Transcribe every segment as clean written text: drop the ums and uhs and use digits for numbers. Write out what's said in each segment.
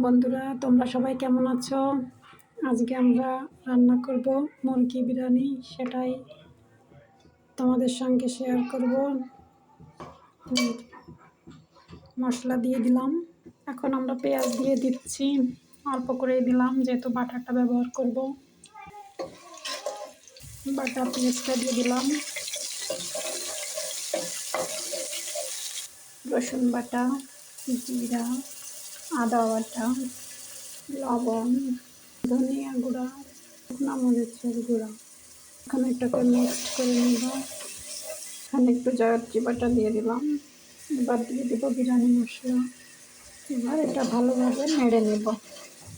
বন্ধুরা, তোমরা সবাই কেমন আছো? আজকে আমরা রান্না করব মুরগি বিরিয়ানি, সেটাই তোমাদের সঙ্গে শেয়ার করব। মশলা দিয়ে দিলাম, এখন আমরা পেঁয়াজ দিয়ে দিচ্ছি, অল্প করে দিলাম যেহেতু বাটাটা ব্যবহার করব। বাটা পেঁয়াজটা দিয়ে দিলাম, রসুন বাটা, জিরা, আদা বাটা, লবণ, ধনিয়া গুঁড়া, শুকনো মরিচের গুঁড়া। এখন এটাকে মিক্সড করে নিব। এখানে একটু জয়ত্রী বাটা দিয়ে দিলাম, এবার দিয়ে দেবো বিরিয়ানি মশলা। এবার এটা ভালোভাবে নেড়ে নেব।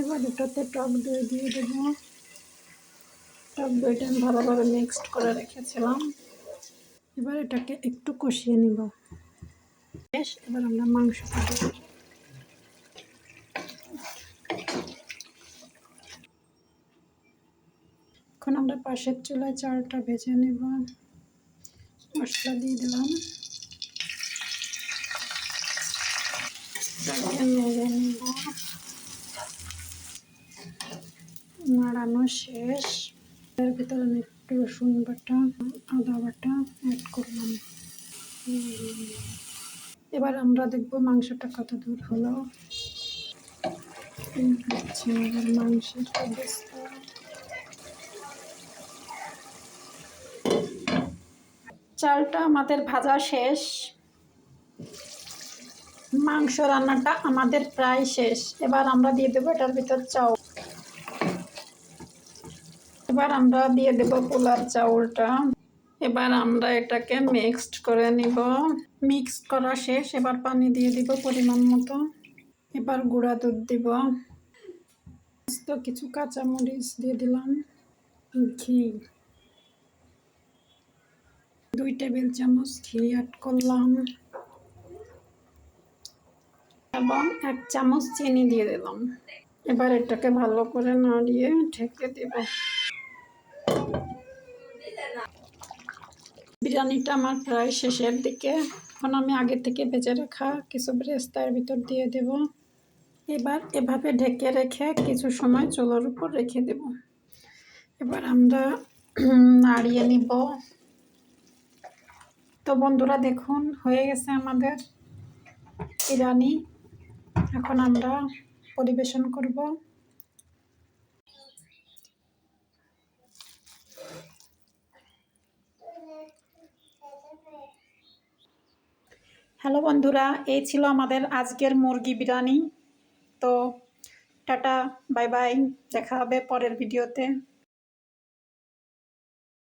এবার এটাতে টক দই দিয়ে দেবো। টক দইটা আমি ভালোভাবে মিক্সড করে রেখেছিলাম। এবার এটাকে একটু কষিয়ে নিব। বেশ, এবার আমরা মাংসটা দেব। এখন আমরা পাশের চুলায় চালটা ভেজে নেব। মশলা দিয়ে দিলাম, নেড়ে নেব। নাড়ানো শেষ। এর ভিতরে আমি একটু রসুন বাটা, আদা বাটা অ্যাড করলাম। এবার আমরা দেখব মাংসটা কত দূর হলো। আচ্ছা, এবার মাংসের অবস্থা। চালটা আমাদের ভাজা শেষ, মাংস রান্নাটা আমাদের প্রায় শেষ। এবার আমরা দিয়ে দেবো এটার ভিতর চাউল। এবার আমরা দিয়ে দেব পোলার চাউলটা। এবার আমরা এটাকে মিক্সড করে নিব। মিক্সড করা শেষ, এবার পানি দিয়ে দিব পরিমাণ মতো। এবার গুঁড়া দুধ দিব, তো কিছু কাঁচামরিচ দিয়ে দিলাম, ঘি 2 টেবিল চামচ ঘি অ্যাড করলাম এবং 1 চামচ চিনি দিয়ে দিলাম। এবার এটাকে ভালো করে নাড়িয়ে ঢেকে দেব। বিরিয়ানিটা আমার প্রায় শেষের দিকে। এখন আমি আগে থেকে ভেজে রাখা কিছু ব্রেস্তা এর ভিতর দিয়ে দেব। এবার এভাবে ঢেকে রেখে কিছু সময় চুলার উপর রেখে দেব। এবার আমরা নাড়িয়ে নিব। তো বন্ধুরা দেখুন, হয়ে গেছে আমাদের বিরিয়ানি। এখন আমরা পরিবেশন করব। হ্যালো বন্ধুরা, এই ছিল আমাদের আজকের মুরগি বিরিয়ানি। তো টাটা, বাই বাই, দেখা হবে পরের ভিডিওতে।